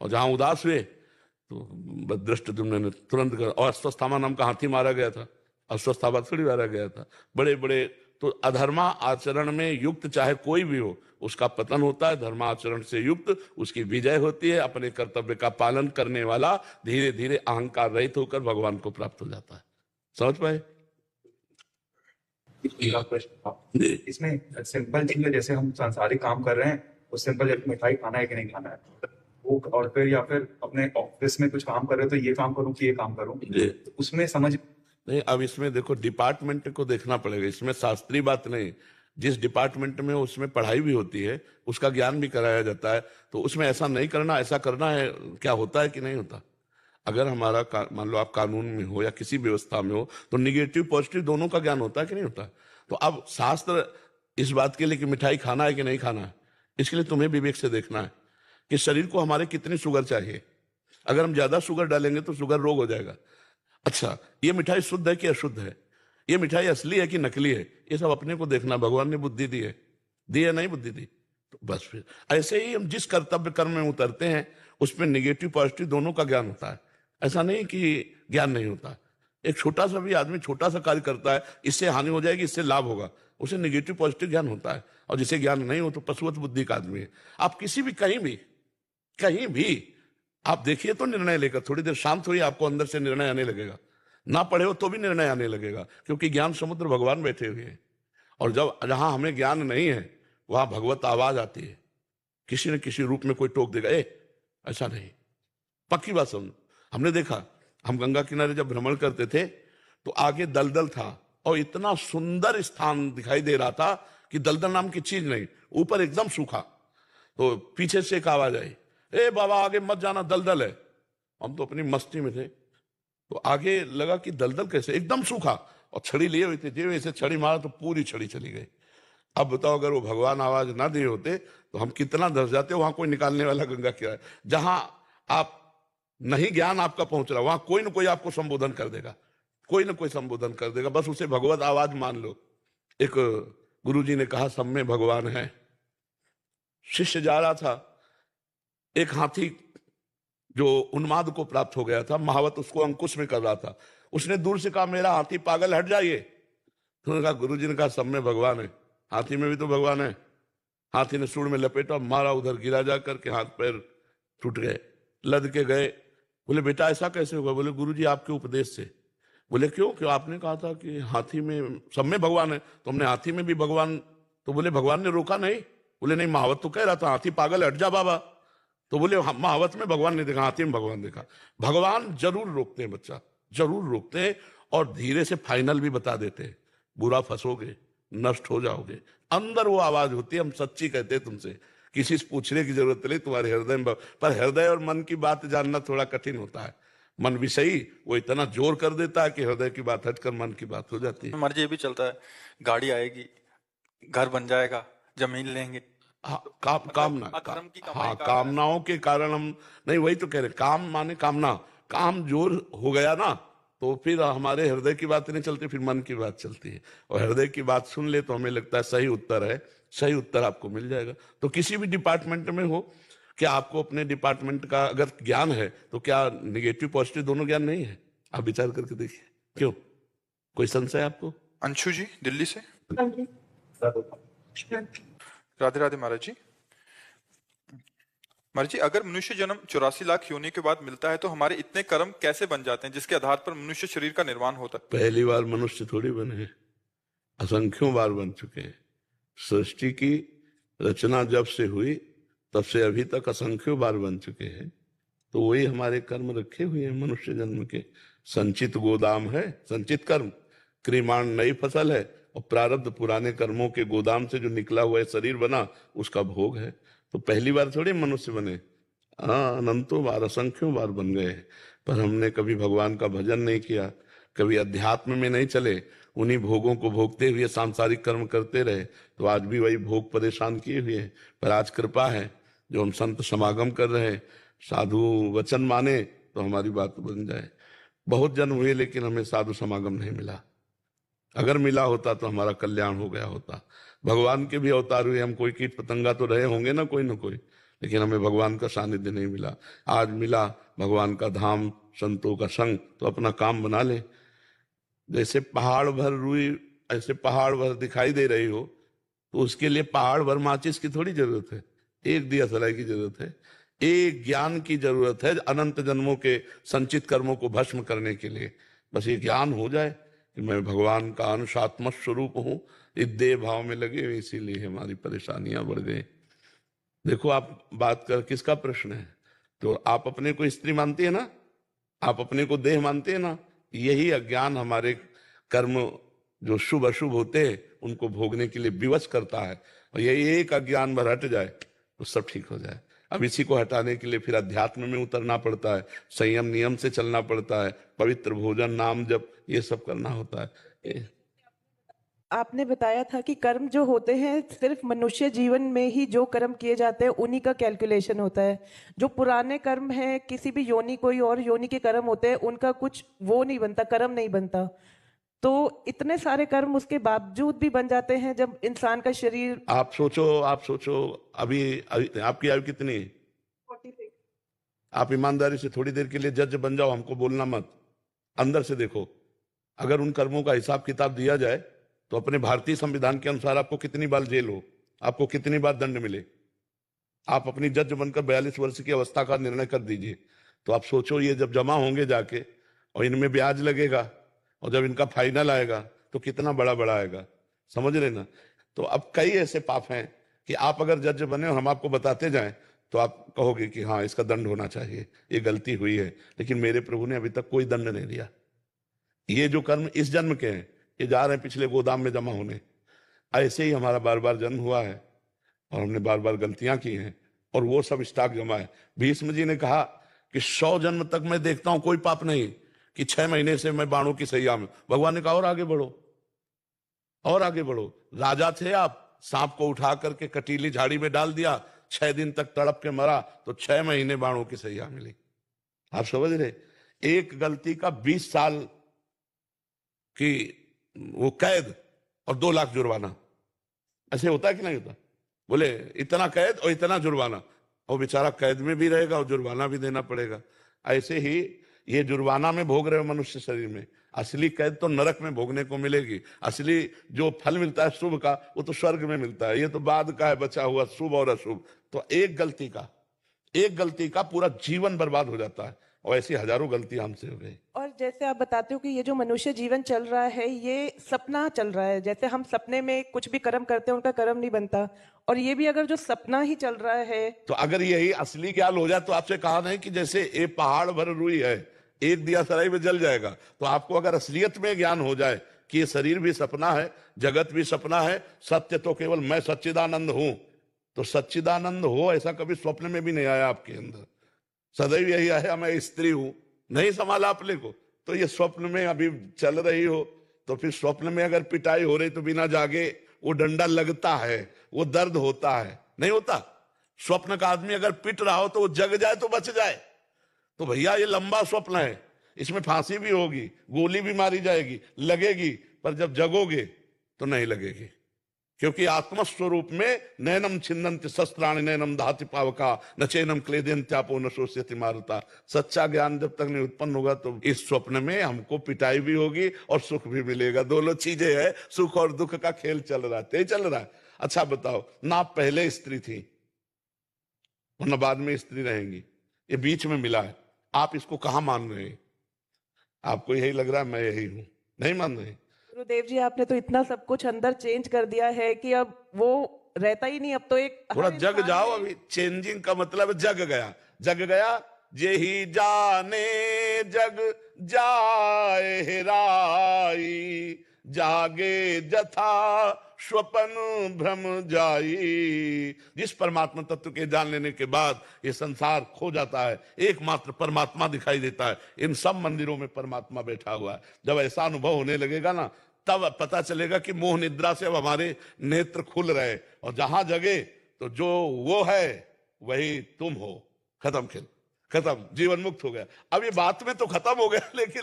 और जहां उदास हुए तो धृष्टद्युम्न ने तुरंत कर, और अश्वत्थामा नाम का हाथी मारा गया था, अश्वत्थामा थोड़ी मारा गया था। बड़े बड़े तो अधर्मा आचरण में युक्त चाहे कोई भी हो उसका पतन होता है, धर्माचरण से युक्त उसकी विजय होती है। अपने कर्तव्य का पालन करने वाला धीरे धीरे अहंकार रहित होकर भगवान को प्राप्त हो जाता है। समझ पाए? प्रश्न इसमें सिंपल चीज है, जैसे हम सांसारिक काम कर रहे हैं, वो सिंपल जैसे मिठाई खाना है कि नहीं खाना है वो, और फिर या फिर अपने ऑफिस में कुछ काम कर रहे हो तो ये काम करूं कि ये काम करूं, तो उसमें समझ नहीं। अब इसमें देखो डिपार्टमेंट को देखना पड़ेगा, इसमें शास्त्रीय बात नहीं। जिस डिपार्टमेंट में उसमें पढ़ाई भी होती है, उसका ज्ञान भी कराया जाता है, तो उसमें ऐसा नहीं करना, ऐसा करना है, क्या होता है कि नहीं होता। अगर हमारा मान लो आप कानून में हो या किसी व्यवस्था में हो, तो निगेटिव पॉजिटिव दोनों का ज्ञान होता है कि नहीं होता। तो अब शास्त्र इस बात के लिए कि मिठाई खाना है कि नहीं खाना है, इसके लिए तुम्हें विवेक से देखना है कि शरीर को हमारे कितनी शुगर चाहिए। अगर हम ज्यादा शुगर डालेंगे तो शुगर रोग हो जाएगा। अच्छा, ये मिठाई शुद्ध है कि अशुद्ध है, ये मिठाई असली है कि नकली है, ये सब अपने को देखना। भगवान ने बुद्धि दी है नहीं बुद्धि दी, तो बस फिर ऐसे ही हम जिस कर्तव्य कर्म में उतरते हैं उसमें निगेटिव पॉजिटिव दोनों का ज्ञान होता है। ऐसा नहीं कि ज्ञान नहीं होता। एक छोटा सा भी आदमी छोटा सा कार्य करता है, इससे हानि हो जाएगी इससे लाभ होगा, उसे निगेटिव पॉजिटिव ज्ञान होता है। और जिसे ज्ञान नहीं हो तो पशुवत बुद्धि का आदमी है। आप किसी भी कहीं भी आप देखिए तो निर्णय लेकर थोड़ी देर शांत हुई, आपको अंदर से निर्णय आने लगेगा। ना पढ़े हो तो भी निर्णय आने लगेगा, क्योंकि ज्ञान समुद्र भगवान बैठे हुए हैं। और जब जहां हमें ज्ञान नहीं है वहां भगवत आवाज आती है, किसी न किसी रूप में कोई टोक देगा, ऐसा नहीं। पक्की बात समझ। हमने देखा, हम गंगा किनारे जब भ्रमण करते थे तो आगे दलदल था और इतना सुंदर स्थान दिखाई दे रहा था कि दलदल नाम की चीज नहीं, ऊपर एकदम सूखा। तो पीछे से एक आवाज आई, ए बाबा आगे मत जाना दलदल है। हम तो अपनी मस्ती में थे, तो आगे लगा कि दलदल कैसे, एकदम सूखा, और छड़ी लिए हुए थे, जो ऐसे छड़ी मारा तो पूरी छड़ी चली गई। अब बताओ अगर वो भगवान आवाज ना दिए होते तो हम कितना धस जाते। वहां कोई निकालने वाला गंगा किनारे, जहां आप नहीं ज्ञान आपका पहुंच रहा, वहां कोई ना कोई आपको संबोधन कर देगा, कोई ना कोई संबोधन कर देगा, बस उसे भगवत आवाज मान लो। एक गुरुजी ने कहा सब में भगवान है। शिष्य जा रहा था, एक हाथी जो उन्माद को प्राप्त हो गया था, महावत उसको अंकुश में कर रहा था, उसने दूर से कहा मेरा हाथी पागल हट जाइए। तो उन्होंने कहा, गुरुजी ने कहा सब में भगवान है, हाथी में भी तो भगवान है। हाथी ने सूंड में लपेटा, मारा, उधर गिरा जा करके हाथ पैर टूट गए, लद के गए। बोले बेटा ऐसा कैसे होगा? बोले गुरुजी आपके उपदेश से। बोले क्यों क्यों? आपने कहा था कि हाथी में सब में भगवान है, तो हमने हाथी में भी भगवान। तो बोले भगवान ने रोका नहीं? बोले नहीं, महावत तो कह रहा था हाथी पागल हट जा बाबा। तो बोले महावत में भगवान नहीं देखा, हाथी में भगवान देखा। भगवान जरूर रोकते हैं बच्चा, जरूर रोकते हैं, और धीरे से फाइनल भी बता देते हैं, बुरा फंसोगे, नष्ट हो जाओगे। अंदर वो आवाज होती है, हम सच्ची कहते हैं तुमसे, किसी से पूछने की जरूरत नहीं, तुम्हारे हृदय में। पर हृदय और मन की बात जानना थोड़ा कठिन होता है। मन विषयी वो इतना जोर कर देता है कि हृदय की बात हटकर मन की बात हो जाती है। मर्जी ये भी चलता है, गाड़ी आएगी, घर बन जाएगा, जमीन लेंगे। हाँ, कामना अधर्म की कमाई हाँ, का कामनाओं के कारण हम नहीं, वही तो कह रहे, काम माने कामना, काम जोर हो गया ना तो फिर हमारे हृदय की बात नहीं चलती, फिर मन की बात चलती है। और हृदय की बात सुन ले तो हमें लगता है सही उत्तर है, सही उत्तर आपको मिल जाएगा। तो किसी भी डिपार्टमेंट में हो, क्या आपको अपने डिपार्टमेंट का अगर ज्ञान है तो क्या निगेटिव पॉजिटिव दोनों ज्ञान नहीं है? आप विचार करके देखिए। क्यों, कोई संशय आपको? अंशु जी दिल्ली से। राधे राधे महाराज जी। महाराज जी, अगर मनुष्य जन्म 84 लाख योनि के बाद मिलता है तो हमारे इतने कर्म कैसे बन जाते हैं जिसके आधार पर मनुष्य शरीर का निर्माण होता है? पहली बार मनुष्य थोड़ी बने हैं, असंख्यों बार बन चुके हैं। सृष्टि की रचना जब से हुई तब से अभी तक असंख्यों बार बन चुके हैं। तो वही हमारे कर्म रखे हुए हैं मनुष्य जन्म के। संचित गोदाम है, संचित कर्म, क्रिमाण नई फसल है, और प्रारब्ध पुराने कर्मों के गोदाम से जो निकला हुआ है शरीर बना, उसका भोग है। तो पहली बार थोड़ी मनुष्य बने, हाँ, अनंतों बार, असंख्यों बार बन गए हैं। पर हमने कभी भगवान का भजन नहीं किया, कभी अध्यात्म में नहीं चले, उन्हीं भोगों को भोगते हुए सांसारिक कर्म करते रहे, तो आज भी वही भोग परेशान किए हुए हैं। पर आज कृपा है जो हम संत समागम कर रहे हैं, साधु वचन माने तो हमारी बात बन जाए। बहुत जन्म हुए लेकिन हमें साधु समागम नहीं मिला, अगर मिला होता तो हमारा कल्याण हो गया होता। भगवान के भी अवतार हुए, हम कोई कीट पतंगा तो रहे होंगे ना कोई, लेकिन हमें भगवान का सानिध्य नहीं मिला। आज मिला भगवान का धाम, संतों का संग, तो अपना काम बना ले। जैसे पहाड़ भर रुई ऐसे पहाड़ भर दिखाई दे रही हो, तो उसके लिए पहाड़ भर माचिस की थोड़ी जरूरत है, एक दिया सलाई की जरूरत है, एक ज्ञान की जरूरत है अनंत जन्मों के संचित कर्मों को भस्म करने के लिए। बस ये ज्ञान हो जाए कि मैं भगवान का अंश आत्म स्वरूप हूं, इस देह भाव में लगे हुए, इसीलिए हमारी परेशानियां बढ़ गई। देखो, आप बात कर, किसका प्रश्न है? तो आप अपने को स्त्री मानती है ना, आप अपने को देह मानते हैं ना, यही अज्ञान हमारे कर्म जो शुभ अशुभ होते हैं उनको भोगने के लिए विवश करता है। और यही एक अज्ञान भर हट जाए तो सब ठीक हो जाए। अब इसी को हटाने के लिए फिर अध्यात्म में उतरना पड़ता है, संयम नियम से चलना पड़ता है, पवित्र भोजन, नाम जप, ये सब करना होता है। आपने बताया था कि कर्म जो होते हैं सिर्फ मनुष्य जीवन में ही जो कर्म किए जाते हैं उन्हीं का कैलकुलेशन होता है। जो पुराने कर्म हैं, किसी भी योनि, कोई और योनि के कर्म होते हैं, उनका कुछ वो नहीं बनता, कर्म नहीं बनता। तो इतने सारे कर्म उसके बावजूद भी बन जाते हैं जब इंसान का शरीर। आप सोचो अभी आपकी आयु कितनी है? 46। आप ईमानदारी से थोड़ी देर के लिए जज बन जाओ, हमको बोलना मत, अंदर से देखो। अगर उन कर्मों का हिसाब किताब दिया जाए तो अपने भारतीय संविधान के अनुसार आपको कितनी बार जेल हो, आपको कितनी बार दंड मिले। आप अपनी जज बनकर 42 वर्ष की अवस्था का निर्णय कर दीजिए। तो आप सोचो, ये जब जमा होंगे जाके और इनमें ब्याज लगेगा और जब इनका फाइनल आएगा तो कितना बड़ा बड़ा आएगा, समझ रहे ना? तो अब कई ऐसे पाप हैं कि आप अगर जज बने और हम आपको बताते जाएं तो आप कहोगे कि हाँ, इसका दंड होना चाहिए, ये गलती हुई है। लेकिन मेरे प्रभु ने अभी तक कोई दंड नहीं दिया। ये जो कर्म इस जन्म के हैं, ये जा रहे हैं पिछले गोदाम में जमा होने। ऐसे ही हमारा बार बार जन्म हुआ है और हमने बार बार गलतियां की हैं और वो सब स्टॉक जमा है। भीष्म जी ने कहा कि 100 जन्म तक मैं देखता हूं कोई पाप नहीं, कि 6 महीने से मैं बाणों की सैया में। भगवान ने कहा और आगे बढ़ो, और आगे बढ़ो। राजा थे आप, सांप को उठा करके कटीली झाड़ी में डाल दिया, 6 दिन तक तड़प के मरा तो 6 महीने बाणों की सैया मिली। आप समझ रहे? एक गलती का 20 साल की वो कैद और 2 लाख जुर्माना। ऐसे होता है कि नहीं होता? बोले इतना कैद और इतना जुर्माना, और बेचारा कैद में भी रहेगा और जुर्माना भी देना पड़ेगा। ऐसे ही ये जुर्माना में भोग रहे हो मनुष्य शरीर में, असली कैद तो नरक में भोगने को मिलेगी। असली जो फल मिलता है शुभ का, वो तो स्वर्ग में मिलता है, ये तो बाद का है बचा हुआ शुभ और अशुभ। तो एक गलती का पूरा जीवन बर्बाद हो जाता है, और ऐसी हजारों गलतियां हमसे हो गई। और जैसे आप बताते हो कि ये जो मनुष्य जीवन चल रहा है ये सपना चल रहा है, जैसे हम सपने में कुछ भी कर्म करते हैं उनका कर्म नहीं बनता, और ये भी अगर जो सपना ही चल रहा है। तो अगर यही असली ज्ञान हो जाए तो आपसे कहा नहीं कि जैसे ये पहाड़ भर रुई है, एक दिया सराय में जल जाएगा। तो आपको अगर असलियत में ज्ञान हो जाए कि ये शरीर भी सपना है, जगत भी सपना है, सत्य तो केवल मैं सच्चिदानंद हूं, तो सच्चिदानंद हो ऐसा कभी स्वप्न में भी नहीं आया आपके अंदर। सदैव यही आया मैं स्त्री हूं, नहीं संभाला अपने को। तो ये स्वप्न में अभी चल रही हो, तो फिर स्वप्न में अगर पिटाई हो रही तो बिना जागे वो डंडा लगता है, वो दर्द होता है, नहीं होता? स्वप्न का आदमी अगर पिट रहा हो तो वो जग जाए तो बच जाए। तो भैया ये लंबा स्वप्न है, इसमें फांसी भी होगी, गोली भी मारी जाएगी, लगेगी, पर जब जगोगे तो नहीं लगेगी, क्योंकि आत्मस्वरूप में नैनम छिन्नन्ति शस्त्राणि नैनम धाति पावका न चैनम क्लेदयन्त्यापो न शोष्यति मारुता। सच्चा ज्ञान जब तक नहीं उत्पन्न होगा तो इस स्वप्न में हमको पिटाई भी होगी और सुख भी मिलेगा। दोनों चीजें है, सुख और दुख का खेल चल रहा है, चल रहा है। अच्छा बताओ ना, पहले स्त्री थी और न बाद में स्त्री रहेंगी, ये बीच में मिला है। आप इसको कहां मान रहे हैं? आपको यही लग रहा है मैं यही हूं, नहीं मान रहे? गुरुदेव जी, आपने तो इतना सब कुछ अंदर चेंज कर दिया है कि अब वो रहता ही नहीं। अब तो एक थोड़ा हर जग इंसान जाओ। में- अभी चेंजिंग का मतलब जग गया जे ही जाने जग जाए हेराई, जागे जथा स्वपन भ्रम जाई। जिस परमात्मा तत्व के जान लेने के बाद ये संसार खो जाता है, एकमात्र परमात्मा दिखाई देता है। इन सब मंदिरों में परमात्मा बैठा हुआ है। जब ऐसा अनुभव होने लगेगा ना, तब पता चलेगा कि मोह निद्रा से अब हमारे नेत्र खुल रहे, और जहां जगे तो जो वो है वही तुम हो। खत्म खेल, खत्म, जीवन मुक्त हो गया। अब ये बात में तो खत्म हो गया, लेकिन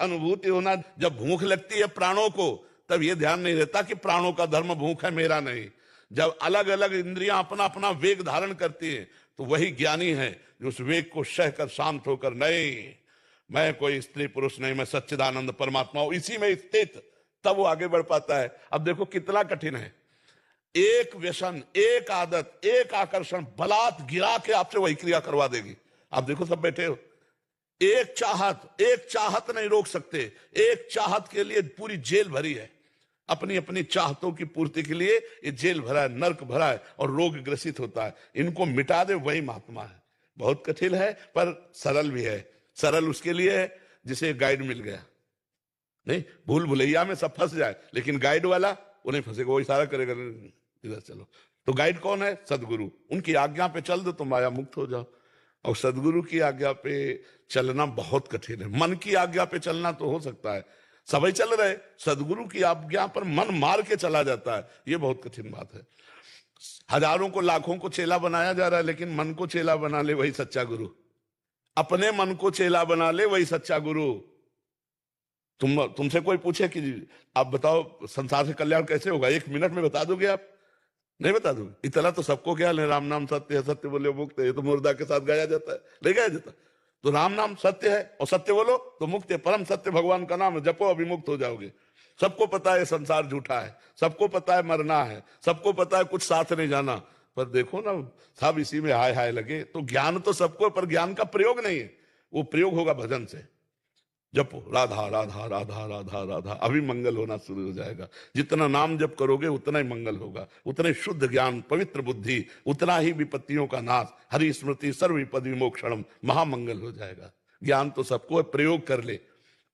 अनुभूति होना, जब भूख लगती है प्राणों को, तब ये ध्यान नहीं रहता कि प्राणों का धर्म भूख है, मेरा नहीं। जब अलग अलग इंद्रियां अपना अपना वेग धारण करती हैं तो वही ज्ञानी है जो उस वेग को सहकर शांत होकर, नहीं मैं कोई स्त्री पुरुष नहीं, मैं सच्चिदानंद परमात्मा हूं, इसी में स्थित, तब वो आगे बढ़ पाता है। अब देखो कितना कठिन है। एक व्यसन, एक आदत, एक आकर्षण बलात् गिरा के आपसे वही क्रिया करवा देगी। आप देखो सब बैठे हो, एक चाहत नहीं रोक सकते। एक चाहत के लिए पूरी जेल भरी है, अपनी अपनी चाहतों की पूर्ति के लिए ये जेल भरा है, नर्क भरा है और रोग ग्रसित होता है। इनको मिटा दे वही महात्मा है। बहुत कठिन है पर सरल भी है। सरल उसके लिए है जिसे गाइड मिल गया। नहीं, भूल भुलैया में सब फंस जाए, लेकिन गाइड वाला वो नहीं फंसेगा, वो इशारा करेगा इधर चलो। तो गाइड कौन है? सदगुरु। उनकी आज्ञा पे चल दो तो माया मुक्त हो जाओ। और सदगुरु की आज्ञा पे चलना बहुत कठिन है। मन की आज्ञा पे चलना तो हो सकता है, सभी चल रहे, सदगुरु की आज्ञा पर मन मार के चला जाता है, ये बहुत कठिन बात है। हजारों को लाखों को चेला बनाया जा रहा है, लेकिन मन को चेला बना ले वही सच्चा गुरु। अपने मन को चेला बना ले वही सच्चा गुरु। तुमसे कोई पूछे कि आप बताओ संसार से कल्याण कैसे होगा, 1 मिनट में बता दोगे आप? नहीं बता दोगे। इतना तो सबको क्या है, राम नाम सत्य है, सत्य बोले मुक्त है, ये तो मुर्दा के साथ गाया जाता है, नहीं गाया जाता? तो राम नाम सत्य है और सत्य बोलो तो मुक्त है। परम सत्य भगवान का नाम है, जपो अभिमुक्त हो जाओगे। सबको पता है संसार झूठा है, सबको पता है मरना है, सबको पता है कुछ साथ नहीं जाना, पर देखो ना सब इसी में हाय हाय लगे। तो ज्ञान तो सबको, पर ज्ञान का प्रयोग नहीं है, वो प्रयोग होगा भजन से। जपो राधा राधा राधा राधा राधा, अभी मंगल होना शुरू हो जाएगा। जितना नाम जप करोगे उतना ही मंगल होगा, उतना ही शुद्ध ज्ञान, पवित्र बुद्धि, उतना ही विपत्तियों का नाश, हरि स्मृति सर्व विपद विमोक्षणम, महामंगल हो जाएगा। ज्ञान तो सबको है, प्रयोग कर ले।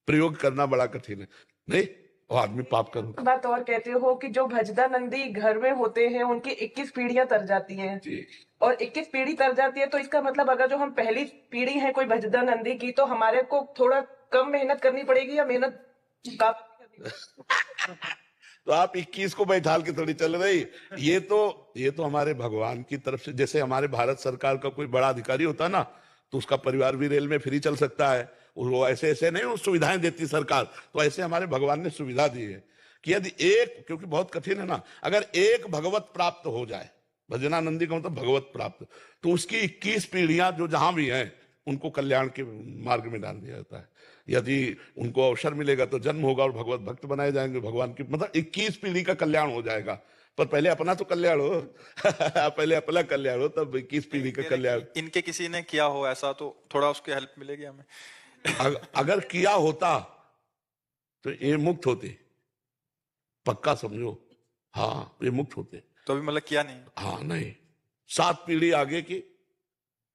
प्रयोग करना बड़ा कठिन है, नहीं वो आदमी पाप करूँ। बात और कहते हो कि जो भजदानंदी घर में होते हैं उनकी 21 पीढ़ियां तर जाती हैं, और 21 पीढ़ी तर जाती है, तो इसका मतलब अगर जो हम पहली पीढ़ी है कोई भजदानंदी की, तो हमारे को थोड़ा कम मेहनत करनी पड़ेगी या मेहनत काफी करनी? तो आप 21 को बैठाल के थोड़ी चल रही। ये तो हमारे भगवान की तरफ से, जैसे हमारे भारत सरकार का कोई बड़ा अधिकारी होता है ना, तो उसका परिवार भी रेल में फ्री चल सकता है। वो ऐसे ऐसे नहीं सुविधाएं देती सरकार, तो ऐसे हमारे भगवान ने सुविधा दी है कि यदि एक, क्योंकि बहुत कठिन है ना, अगर एक भगवत प्राप्त हो जाए, भजनानंदी का मतलब भगवत प्राप्त, तो उसकी 21 पीढ़ियां जो जहां भी हैं उनको कल्याण के मार्ग में डाल दिया जाता है। यदि उनको अवसर मिलेगा तो जन्म होगा और भगवत भक्त बनाए जाएंगे भगवान की, मतलब 21 पीढ़ी का कल्याण हो जाएगा। पर पहले अपना तो कल्याण हो पहले अपना कल्याण हो, तब 21 पीढ़ी का कल्याण। इनके किसी ने किया हो ऐसा तो थोड़ा उसकी हेल्प मिलेगी हमें। अगर किया होता तो ये मुक्त होते, पक्का समझो। हाँ, ये मुक्त होते। तो अभी मतलब किया नहीं? हाँ नहीं, 7 पीढ़ी आगे की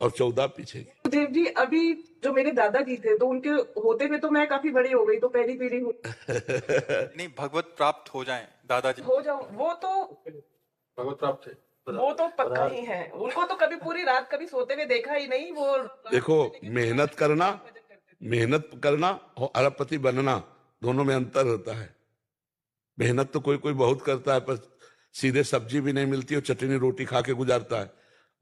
और 14 पीछे की। देव जी, अभी जो मेरे दादाजी थे तो उनके होते में तो मैं काफी बड़ी हो गई, तो पहली पीढ़ी नहीं, भगवत प्राप्त हो जाएं दादाजी, हो जाऊं, वो तो भगवत प्राप्त है, वो तो पक्का ही है। उनको तो कभी पूरी रात कभी सोते हुए देखा ही नहीं। वो देखो, मेहनत करना और अरबपति बनना दोनों में अंतर होता है। मेहनत तो कोई कोई बहुत करता है, पर सीधे सब्जी भी नहीं मिलती और चटनी रोटी खा के गुजारता है,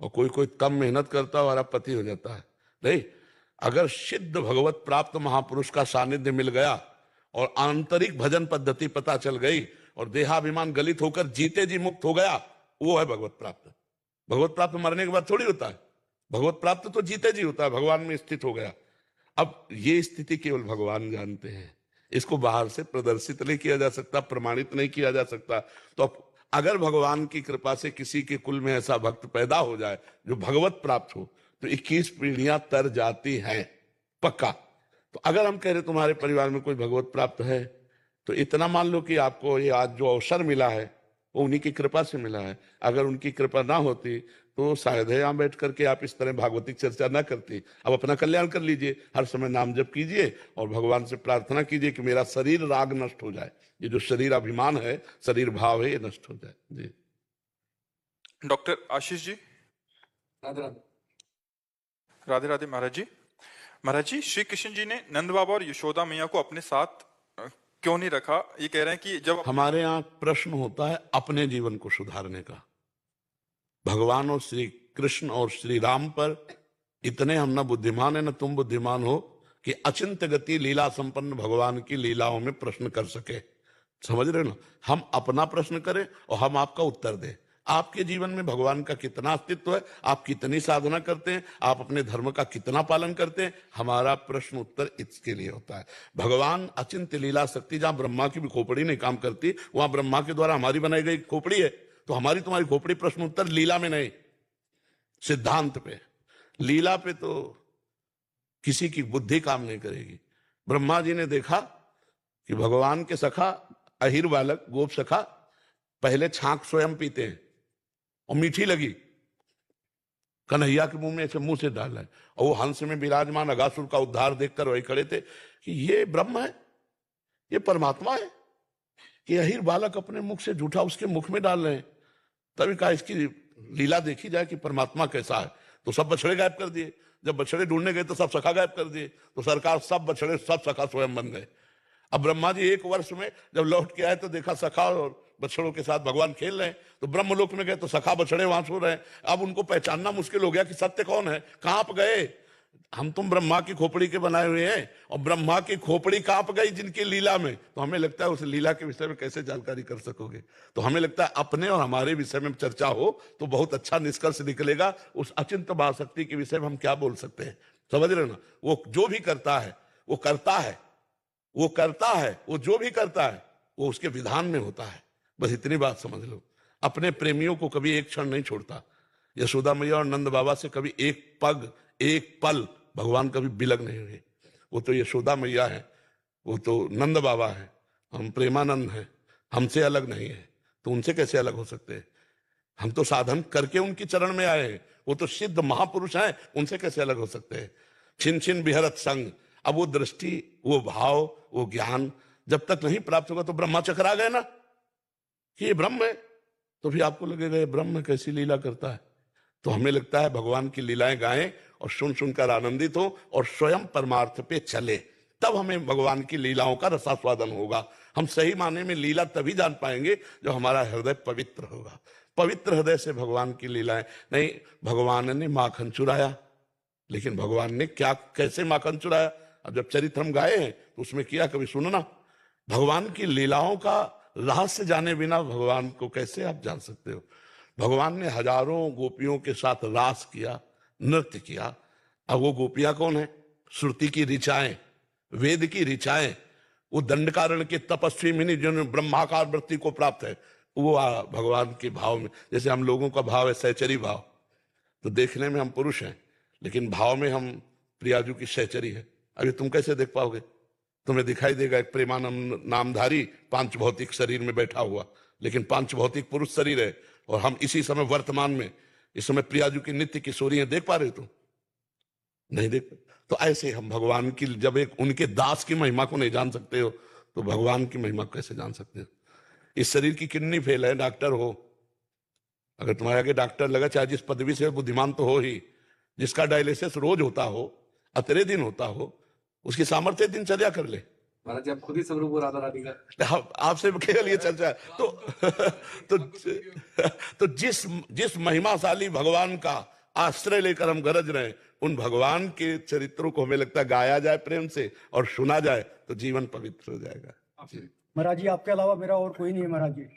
और कोई कोई कम मेहनत करता है और अरबपति हो जाता है। नहीं, अगर सिद्ध भगवत प्राप्त महापुरुष का सानिध्य मिल गया और आंतरिक भजन पद्धति पता चल गई और देहाभिमान गलित होकर जीते जी मुक्त हो गया, वो है भगवत प्राप्त। भगवत प्राप्त मरने के बाद थोड़ी होता है, भगवत प्राप्त तो जीते जी होता है, भगवान में स्थित हो गया। अब ये स्थिति केवल भगवान जानते हैं, इसको बाहर से प्रदर्शित नहीं किया जा सकता, प्रमाणित नहीं किया जा सकता। तो अगर भगवान की कृपा से किसी के कुल में ऐसा भक्त पैदा हो जाए जो भगवत प्राप्त हो, तो 21 पीढ़ियां तर जाती हैं पक्का। तो अगर हम कह रहे तुम्हारे परिवार में कोई भगवत प्राप्त है, तो इतना मान लो कि आपको ये आज जो अवसर मिला है वो उन्हीं की कृपा से मिला है। अगर उनकी कृपा ना होती तो शायद यहाँ बैठ करके आप इस तरह भागवतिक चर्चा ना करती। अब अपना कल्याण कर लीजिए, हर समय नाम जप कीजिए और भगवान से प्रार्थना कीजिए कि मेरा शरीर राग नष्ट हो जाए, ये जो शरीर अभिमान है, शरीर भाव है, ये नष्ट हो जाए। जी। डॉक्टर आशीष जी। राधे राधे महाराज जी। महाराज जी, श्री कृष्ण जी ने नंद बाबा और यशोदा मैया को अपने साथ क्यों नहीं रखा? ये कह रहे हैं कि जब हमारे यहाँ प्रश्न होता है अपने जीवन को सुधारने का। भगवान और श्री कृष्ण और श्री राम पर इतने हम ना बुद्धिमान है ना तुम बुद्धिमान हो कि अचिंत्य गति लीला संपन्न भगवान की लीलाओं में प्रश्न कर सके। समझ रहे हो ना? हम अपना प्रश्न करें और हम आपका उत्तर दें। आपके जीवन में भगवान का कितना अस्तित्व है, आप कितनी साधना करते हैं, आप अपने धर्म का कितना पालन करते हैं, हमारा प्रश्न उत्तर इसके लिए होता है। भगवान अचिंत्य लीला शक्ति, जहां ब्रह्मा की भी खोपड़ी नहीं काम करती, वहां ब्रह्मा के द्वारा हमारी बनाई गई खोपड़ी है, तो हमारी तुम्हारी खोपड़ी प्रश्न उत्तर लीला में नहीं, सिद्धांत पे। लीला पे तो किसी की बुद्धि काम नहीं करेगी। ब्रह्मा जी ने देखा कि भगवान के सखा अहिर बालक गोप सखा पहले छांक स्वयं पीते हैं और मीठी लगी, कन्हैया के मुंह में ऐसे मुंह से डाल है, और वो हंस में विराजमान अगासुर का उद्धार देखकर वही खड़े थे कि ये ब्रह्म है, ये परमात्मा है कि अहिर बालक अपने मुख से जूठा उसके मुख में डाल रहे हैं। तभी कहा इसकी लीला देखी जाए कि परमात्मा कैसा है। तो सब बछड़े गायब कर दिए, जब बछड़े ढूंढने गए तो सब सखा गायब कर दिए, तो सरकार सब बछड़े सब सखा स्वयं बन गए। अब ब्रह्मा जी 1 वर्ष में जब लौट के आए तो देखा सखा और बछड़ों के साथ भगवान खेल रहे हैं, तो ब्रह्मलोक में गए तो सखा बछड़े वहां सो रहे हैं। अब उनको पहचानना मुश्किल हो गया कि सत्य कौन है, कहां पर गए, हम तुम ब्रह्मा की खोपड़ी के बनाए हुए हैं और ब्रह्मा की खोपड़ी कहां पर गई जिनकी लीला में। तो हमें लगता है उस लीला के विषय में कैसे जानकारी कर सकोगे। तो हमें लगता है अपने और हमारे विषय में चर्चा हो तो बहुत अच्छा निष्कर्ष निकलेगा। उस अचिंत्य महाशक्ति के विषय में हम क्या बोल सकते हैं, समझ रहे ना। वो जो भी करता है वो करता है, वो करता है, वो जो भी करता है वो उसके विधान में होता है। बस इतनी बात समझ लो। अपने प्रेमियों को कभी एक क्षण नहीं छोड़ता। यशोदा मैया और नंद बाबा से कभी एक पग एक पल भगवान कभी बिलग नहीं हुए। वो तो यशोदा मैया है, वो तो नंद बाबा है, हम प्रेमानंद हैं, हमसे अलग नहीं है, तो उनसे कैसे अलग हो सकते हैं। हम तो साधन करके उनकी चरण में आए हैं, वो तो सिद्ध महापुरुष हैं, उनसे कैसे अलग हो सकते हैं। छिन छिन बिहरत संग, अब वो दृष्टि, वो भाव, वो ज्ञान जब तक नहीं प्राप्त होगा तो ब्रह्मा चकरा गए ना कि ये ब्रह्म है, तो फिर आपको लगेगा ये ब्रह्म कैसी लीला करता है। तो हमें लगता है भगवान की लीलाएं गाएं और सुन सुनकर आनंदित हो और स्वयं परमार्थ पे चले, तब हमें भगवान की लीलाओं का रसास्वादन होगा। हम सही माने में लीला तभी जान पाएंगे जब हमारा हृदय पवित्र होगा। पवित्र हृदय से भगवान की लीलाएं नहीं। भगवान ने माखन चुराया, लेकिन भगवान ने क्या कैसे माखन चुराया, अब जब चरित्र हम गाए हैं तो उसमें किया, कभी सुनना। भगवान की लीलाओं का रहस्य जाने बिना भगवान को कैसे आप जान सकते हो। भगवान ने हजारों गोपियों के साथ रास किया, नृत्य किया। अब वो गोपियां कौन है, श्रुति की ऋचाएं, वेद की ऋचाएं, वो दंडकारण्य के तपस्वी मुनि जिन्होंने ब्रह्माकार वृत्ति को प्राप्त है, वो भगवान के भाव में। जैसे हम लोगों का भाव है सहचरी भाव, तो देखने में हम पुरुष हैं लेकिन भाव में हम प्रियाजू की सहचरी है। अभी तुम कैसे देख पाओगे, तुम्हें दिखाई देगा एक प्रेमानंद नामधारी पांच भौतिक शरीर में बैठा हुआ, लेकिन पांच भौतिक पुरुष शरीर है और हम इसी समय वर्तमान में इस समय प्रियाजू की नित्य किशोरियां देख पा रहे हो, तुम नहीं देख। तो ऐसे हम भगवान की जब एक उनके दास की महिमा को नहीं जान सकते हो तो भगवान की महिमा कैसे जान सकते हो। इस शरीर की किडनी फेल है, डॉक्टर हो, अगर तुम्हारे आगे डॉक्टर लगा, चाहे जिस पदवी से बुद्धिमान तो हो ही, जिसका डायलिसिस रोज होता हो, अतरे दिन होता हो, उसकी सामर्थ्य दिनचर्या कर ले। महाराज आप खुद ही स्वरूप राधा रानी का, आपसे केवल ये चर्चा है। तो जिस महिमाशाली भगवान का आश्रय लेकर हम गरज रहे हैं, उन भगवान के चरित्रों को हमें लगता है गाया जाए प्रेम से और सुना जाए तो जीवन पवित्र हो जाएगा। महाराज जी आपके अलावा मेरा और कोई नहीं है महाराज जी,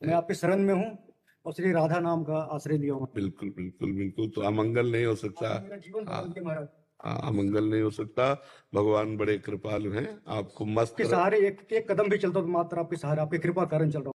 मैं आपके शरण में हूँ और श्री राधा नाम का आश्रय लिया हूँ। बिल्कुल बिल्कुल बिल्कुल। तो अमंगल नहीं हो सकता, मेरा जीवन बदल दिया महाराज। अमंगल नहीं हो सकता। भगवान बड़े कृपालु हैं, आपको मस्त के सहारे एक कदम भी चलता तो मात्र आपके सहारे, आपकी कृपा कारण चल रहा हूं।